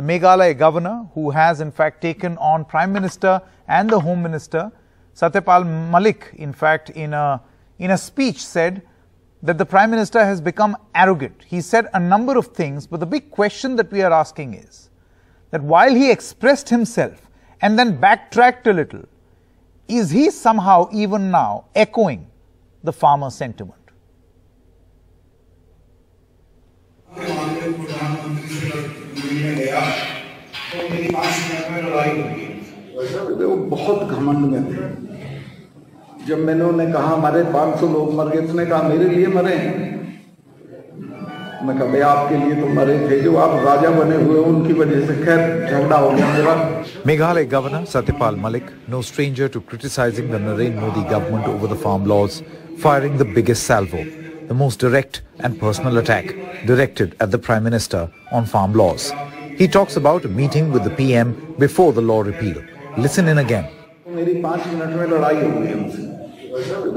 the Meghalaya governor, who has in fact taken on Prime Minister and the Home Minister, Satyapal Malik, in fact, in a speech said that the Prime Minister has become arrogant. He said a number of things, but the big question that we are asking is that while he expressed himself and then backtracked a little, is he somehow even now echoing the farmer sentiment? वो बहुत घमंड में थे। जब मैंने उन्हें कहा हमारे 500 लोग मर गए, उसने कहा मेरे लिए मरे। मैं कहा भाई आपके लिए तो मरे थे, जो आप राजा बने हुए उनकी वजह से खैर झगड़ा हो गया मेरा। Meghalaya Governor Satyapal Malik, no stranger to criticizing the Narendra Modi government over the farm laws, firing the biggest salvo, the most direct and personal attack directed at the Prime Minister on farm laws. He talks about a meeting with the PM before the law repeal. Listen in again. मेरी 5 minute में लड़ाई हो गई उनसे।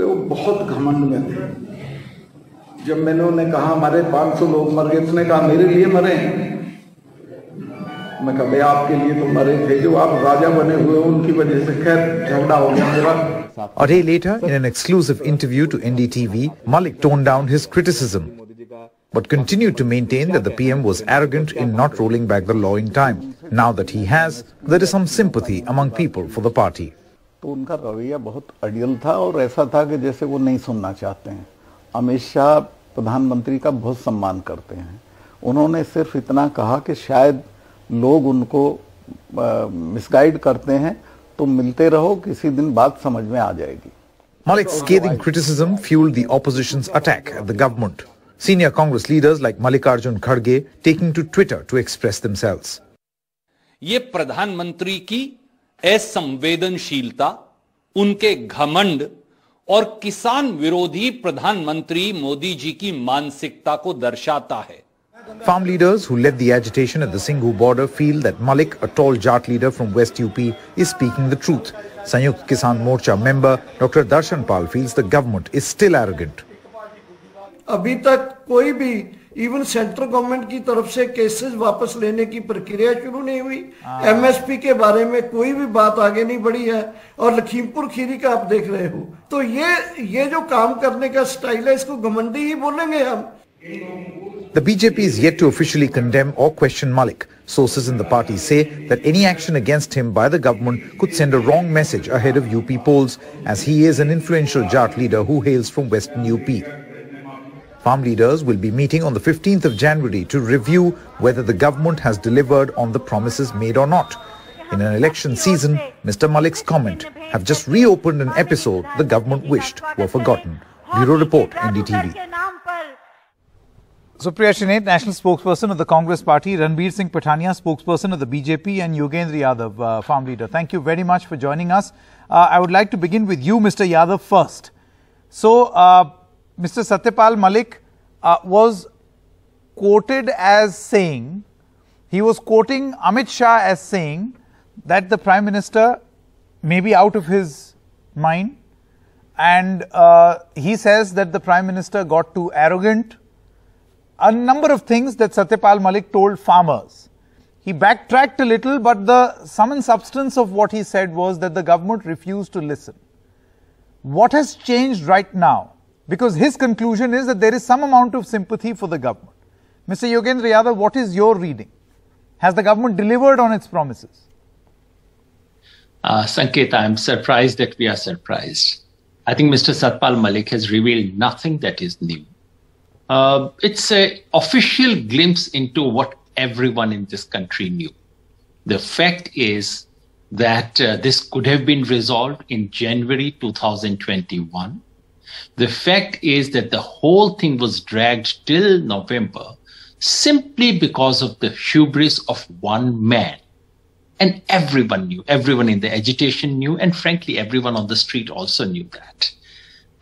वो बहुत घमंड में थे। जब मैंने उन्हें कहा हमारे 500 लोग मर गए, उसने कहा मेरे लिए मरे। मैं कहा भाई आपके लिए तो मरे थे, जो आप राजा बने हुए उनकी वजह से खैर झगड़ा हो गया मेरा। A day later, in an exclusive interview to NDTV, Malik toned down his criticism, but continued to maintain that the PM was arrogant in not rolling back the law in time. Now that he has, there is some sympathy among people for the party. तो उनका रवैया बहुत अड़ियल था और ऐसा था कि जैसे वो नहीं सुनना चाहते हैं। अमित शाह प्रधानमंत्री का बहुत सम्मान करते हैं। उन्होंने सिर्फ इतना कहा कि शायद लोग उनको मिसगाइड करते हैं, तो मिलते रहो, किसी दिन बात समझ में आ जाएगी। Malik's scathing criticism fueled the opposition's attack at the government. Senior Congress leaders like Mallikarjun Kharge taking to Twitter to express themselves. ये प्रधानमंत्री की असंवेदनशीलता, उनके घमंड और किसान विरोधी प्रधानमंत्री मोदी जी की मानसिकता को दर्शाता है। Farm leaders who led the agitation at the Singhu border feel that Malik, a tall Jat leader from West UP, is speaking the truth. Sanyukt Kisan Morcha member Dr. Darshan Pal feels the government is still arrogant. अभी तक कोई भी even central government की तरफ से cases वापस लेने की प्रक्रिया शुरू नहीं हुई। एमएसपी के बारे में कोई भी बात आगे नहीं बढ़ी है और लखीमपुर खीरी का आप देख रहे हो। तो ये जो काम करने का स्टाइल है, इसको घमंडी ही बोलेंगे हम। The BJP is yet to officially condemn or question Malik. Sources in the party say that any action against him by the government could send a wrong message ahead of UP polls, as he is an influential Jat leader who hails from western UP. Farm leaders will be meeting on the 15th of January to review whether the government has delivered on the promises made or not. In an election season, Mr. Malik's comment have just reopened an episode the government wished were forgotten. Bureau Report, NDTV. Supriya Shinath, national spokesperson of the Congress Party, Ranbir Singh Pathania, spokesperson of the BJP, and Yogendra Yadav, farm leader. Thank you very much for joining us. I would like to begin with you, Mr. Yadav, first. So, Mr. Satyapal Malik was quoted as saying, he was quoting Amit Shah as saying that the Prime Minister may be out of his mind, and he says that the Prime Minister got too arrogant. A number of things that Satyapal Malik told farmers. He backtracked a little, but the sum and substance of what he said was that the government refused to listen. What has changed right now? Because his conclusion is that there is some amount of sympathy for the government. Mr. Yogendra Yadav, what is your reading? Has the government delivered on its promises? Sanket, I am surprised that we are surprised. I think Mr. Satyapal Malik has revealed nothing that is new. It's an official glimpse into what everyone in this country knew. The fact is that this could have been resolved in January 2021. The fact is that the whole thing was dragged till November simply because of the hubris of one man. And everyone knew, everyone in the agitation knew, and frankly, everyone on the street also knew that.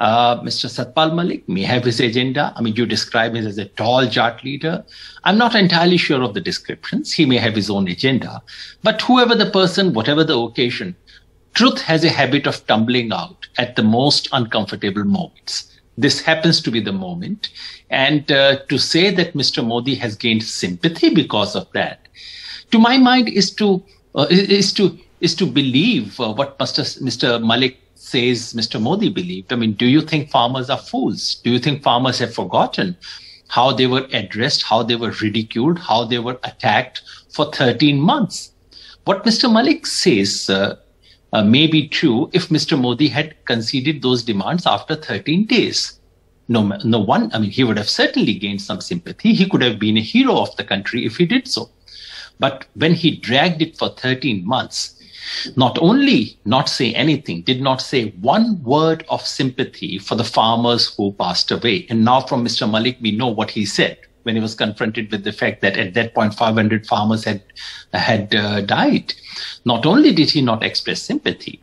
Mr. Satyapal Malik may have his agenda. I mean, you describe him as a tall Jat leader. I'm not entirely sure of the descriptions. He may have his own agenda. But whoever the person, whatever the occasion, truth has a habit of tumbling out at the most uncomfortable moments. This happens to be the moment. And to say that Mr. Modi has gained sympathy because of that, to my mind, is to believe what Mr. Malik says Mr. Modi believed. I mean, do you think farmers are fools? Do you think farmers have forgotten how they were addressed, how they were ridiculed, how they were attacked for 13 months? What Mr. Malik says may be true if Mr. Modi had conceded those demands after 13 days. No one, I mean, he would have certainly gained some sympathy. He could have been a hero of the country if he did so. But when he dragged it for 13 months, not only not say anything, did not say one word of sympathy for the farmers who passed away. And now from Mr. Malik, we know what he said when he was confronted with the fact that at that point 500 farmers had died. Not only did he not express sympathy,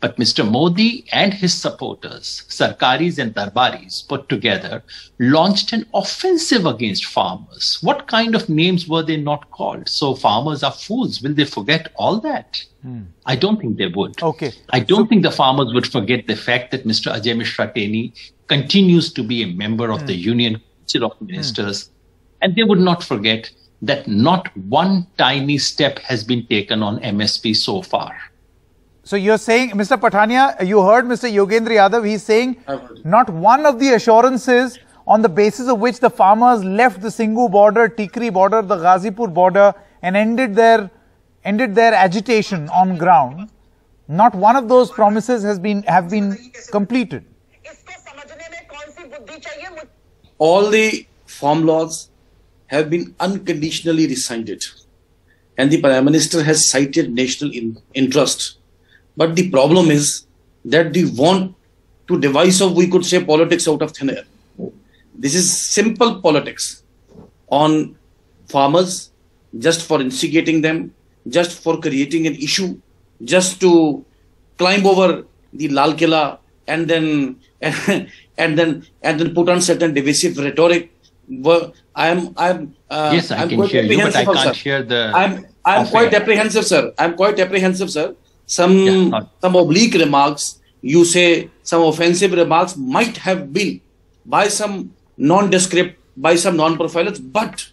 but Mr. Modi and his supporters, Sarkaris and Darbaris put together, launched an offensive against farmers. What kind of names were they not called? So farmers are fools. Will they forget all that? I don't think they would. Okay. I don't think the farmers would forget the fact that Mr. Ajay Mishra Teni continues to be a member of the Union Council of Ministers. And they would not forget that not one tiny step has been taken on MSP so far. So you're saying, Mr. Pathania, you heard Mr. Yogendra Yadav, he's saying not one of the assurances on the basis of which the farmers left the Singhu border, Tikri border, the Ghazipur border and ended their agitation on ground, not one of those promises have been completed. All the farm laws have been unconditionally rescinded, and the Prime Minister has cited national interest. But the problem is that they want to devise, of we could say, politics out of thin air. This is simple politics on farmers, just for instigating them, just for creating an issue, just to climb over the Lal Killa and then put on certain divisive rhetoric. Yes, I can hear you, but I can't hear the. I'm quite apprehensive, sir. Some oblique remarks, you say, some offensive remarks might have been by some nondescript, by some non-profilers, but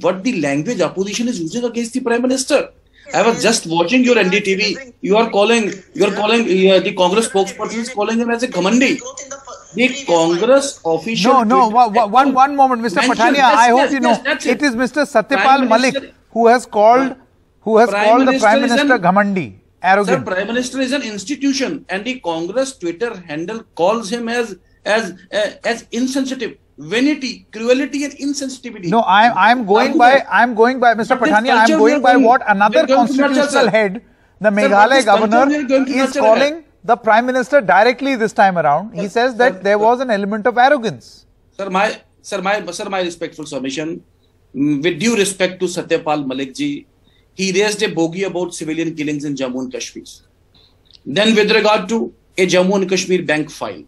what the language opposition is using against the Prime Minister. I was just watching your NDTV. You are calling the Congress spokesperson is calling him as a Ghamandi. The Congress official. No. One moment, Mr. Pathania. I hope you know it is Mr. Satyapal Malik who has called the Prime Minister Ghamandi, arrogant. Sir, Prime Minister is an institution, and the Congress Twitter handle calls him as insensitive. Vanity, cruelty, and insensitivity. No, I'm going by Mr. Pathania. I'm going by what another constitutional head, the Meghalaya governor, is calling the Prime Minister directly this time around. He says that there was an element of arrogance. Sir, my respectful submission, with due respect to Satyapal Malik ji, he raised a bogey about civilian killings in Jammu and Kashmir. Then with regard to a Jammu and Kashmir bank file.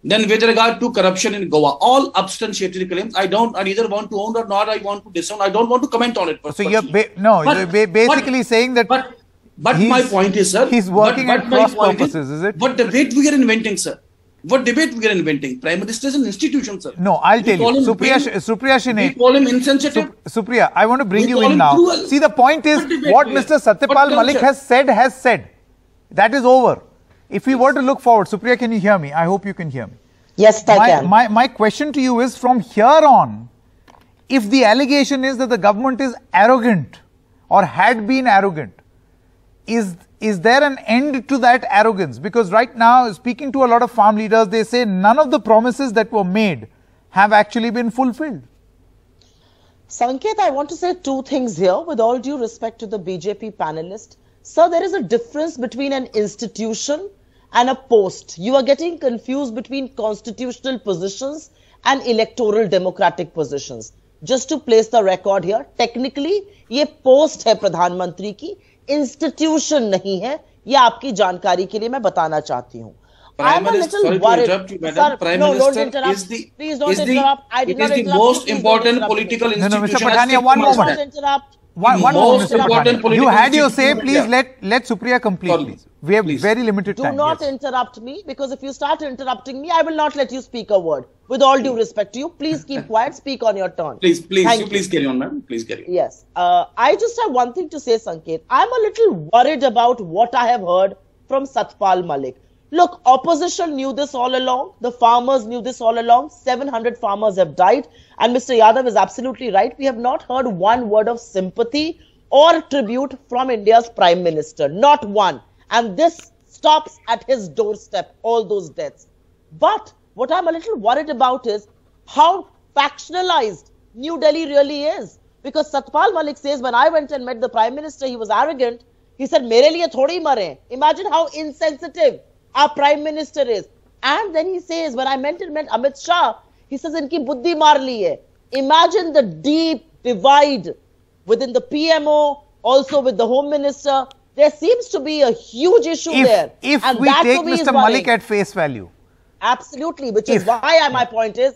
Then with regard to corruption in Goa, all substantiated claims, I neither want to own or not I want to disown. I don't want to comment on it. So you're basically saying that. But my point is, sir, he's working at cross purposes, is it? What debate we are inventing, sir? What debate we are inventing? Prime Minister is an institution, sir. No, I'll tell you. Supriya Shene. We call him insensitive. Supriya, I want to bring you in now. Cruel. See, the point is what Mr. Satyapal Malik has said. That is over. If we were to look forward, Supriya, can you hear me? I hope you can hear me. Yes, I can. My question to you is, from here on, if the allegation is that the government is arrogant or had been arrogant, is there an end to that arrogance? Because right now, speaking to a lot of farm leaders, they say none of the promises that were made have actually been fulfilled. Sanket, I want to say two things here with all due respect to the BJP panelist. Sir, there is a difference between an institution and a post. You are getting confused between constitutional positions and electoral democratic positions. Just to place the record here, technically, ये post है प्रधानमंत्री की, institution नहीं है. ये आपकी जानकारी के लिए मैं बताना चाहती हूँ. I am a little worried. Sir, no, don't interrupt. Please don't interrupt. I did not interrupt. It is the most important political institution. No, Mr. Pathania, one moment. One most more, Mr. important Pathania. political You had your say. institution- Please Yeah. let Supriya complete, Sorry. please. We have Please. very limited Do time. not Yes. interrupt me, because if you start interrupting me, I will not let you speak a word. With all due respect to you, please keep quiet, speak on your turn. Please, Thank you. please carry on, ma'am. Please carry on. Yes. I just have one thing to say, Sanket. I'm a little worried about what I have heard from Satpal Malik. Look, opposition knew this all along. The farmers knew this all along. 700 farmers have died. And Mr. Yadav is absolutely right. We have not heard one word of sympathy or tribute from India's Prime Minister. Not one. And this stops at his doorstep, all those deaths. But what I'm a little worried about is how factionalized New Delhi really is. Because Satpal Malik says, when I went and met the Prime Minister, he was arrogant. He said, mere liye thodi mare. Imagine how insensitive our Prime Minister is. And then he says, when I met Amit Shah, he says, inki buddhi maar li hai. Imagine the deep divide within the PMO, also with the Home Minister. There seems to be a huge issue there. If and we that take to me is Mr. Malik worrying. at face value. Absolutely, which is why my point is,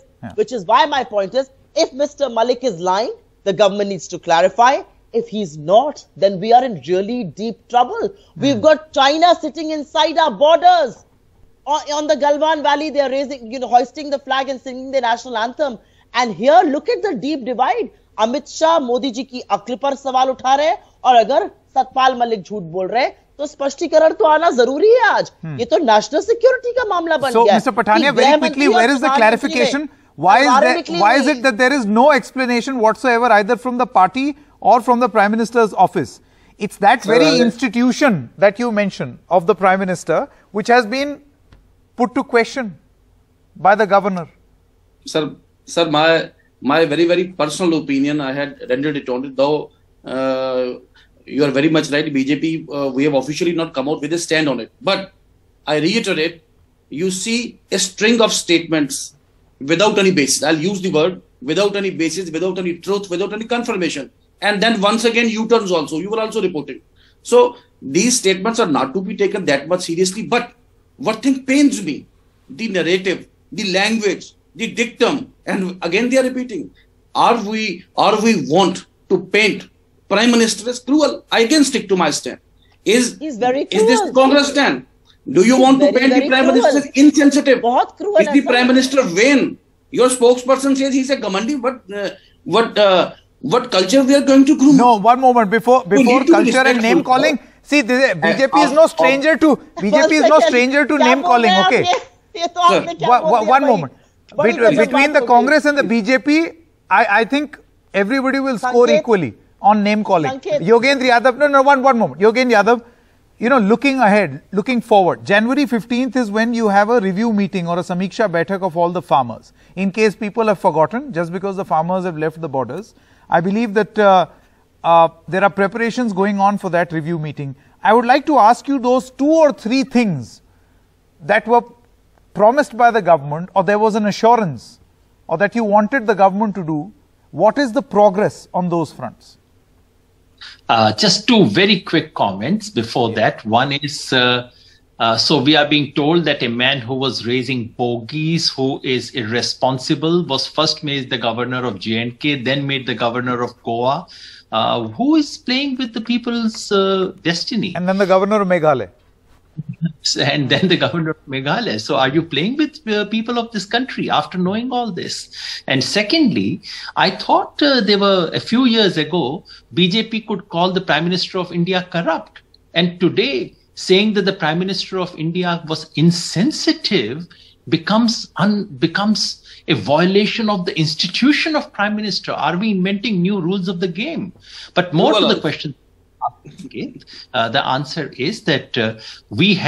if Mr. Malik is lying, the government needs to clarify. If he's not, then we are in really deep trouble. We've got China sitting inside our borders. On the Galwan Valley, they are raising, hoisting the flag and singing the national anthem. And here, look at the deep divide. Amit Shah, Modi ji ki akl par sawal utha rahe, और अगर सतपाल मलिक झूठ बोल रहे तो स्पष्टीकरण तो आना जरूरी है आज. ये तो नेशनल सिक्योरिटी का मामला बन गया. So, Mr. Pathania, very quickly, where is the clarification? Why is it that there is no explanation whatsoever either from the party or from the Prime Minister's office? It's that very institution that you mentioned of the Prime Minister which has been put to question by the governor. Sir, my very, very personal opinion, I had rendered it on it, though you are very much right. BJP, we have officially not come out with a stand on it. But I reiterate, you see a string of statements without any basis. I'll use the word without any basis, without any truth, without any confirmation. And then once again, U-turns also. You were also reporting. So these statements are not to be taken that much seriously. But what thing pains me, the narrative, the language, the dictum, and again they are repeating. Are we want to paint Prime Minister as cruel? I again stick to my stand. He's very cruel. Is this the Congress stand? Do you want to paint the Prime Minister as insensitive? Is the Prime Minister vain? Your spokesperson says he's a Ghamandi. What culture we are going to groom? No, one moment before culture and name calling. See, BJP is no stranger to name calling. Okay, one moment. Between the Congress and the BJP, I think everybody will score equally on name calling. Yogendra Yadav, one moment. Yogendra Yadav, looking ahead, looking forward, January 15th is when you have a review meeting or a Samiksha Baitak of all the farmers. In case people have forgotten, just because the farmers have left the borders, I believe that there are preparations going on for that review meeting. I would like to ask you those 2 or 3 things that were promised by the government, or there was an assurance, or that you wanted the government to do. What is the progress on those fronts? Just 2 very quick comments before that. One is, so we are being told that a man who was raising bogies, who is irresponsible, was first made the governor of J&K, then made the governor of Goa. Who is playing with the people's destiny? And then the governor of Meghalaya. And then the governor of Meghalaya. So are you playing with people of this country after knowing all this? And secondly, I thought there were a few years ago, BJP could call the Prime Minister of India corrupt. And today, saying that the Prime Minister of India was insensitive becomes a violation of the institution of Prime Minister. Are we inventing new rules of the game? But more to the question. Okay. The answer is that we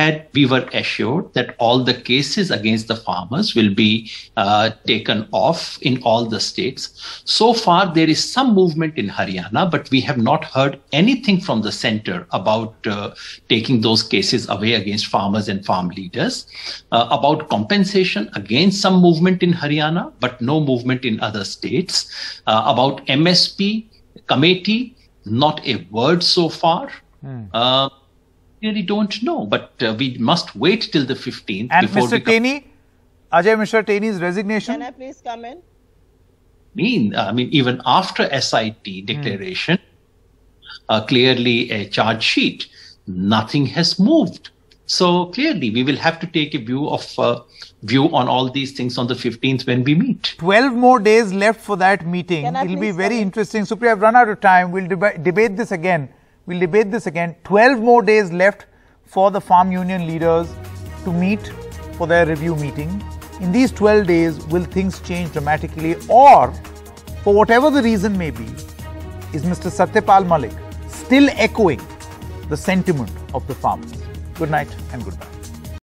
were assured that all the cases against the farmers will be taken off in all the states. So far, there is some movement in Haryana, but we have not heard anything from the center about taking those cases away against farmers and farm leaders. About compensation, again, some movement in Haryana, but no movement in other states. About MSP committee, not a word so far. Really don't know, but we must wait till the 15th. And Mr. Taney, Ajay Mishra Taney's resignation. Can I please come in? I mean, even after SIT declaration, clearly a charge sheet. Nothing has moved. So clearly, we will have to take a view on all these things on the 15th when we meet. 12 more days left for that meeting. It'll be very interesting. Supriya, I've run out of time. We'll debate this again. 12 more days left for the farm union leaders to meet for their review meeting. In these 12 days, will things change dramatically, or for whatever the reason may be, is Mr. Satyapal Malik still echoing the sentiment of the farmers? Good night and goodbye.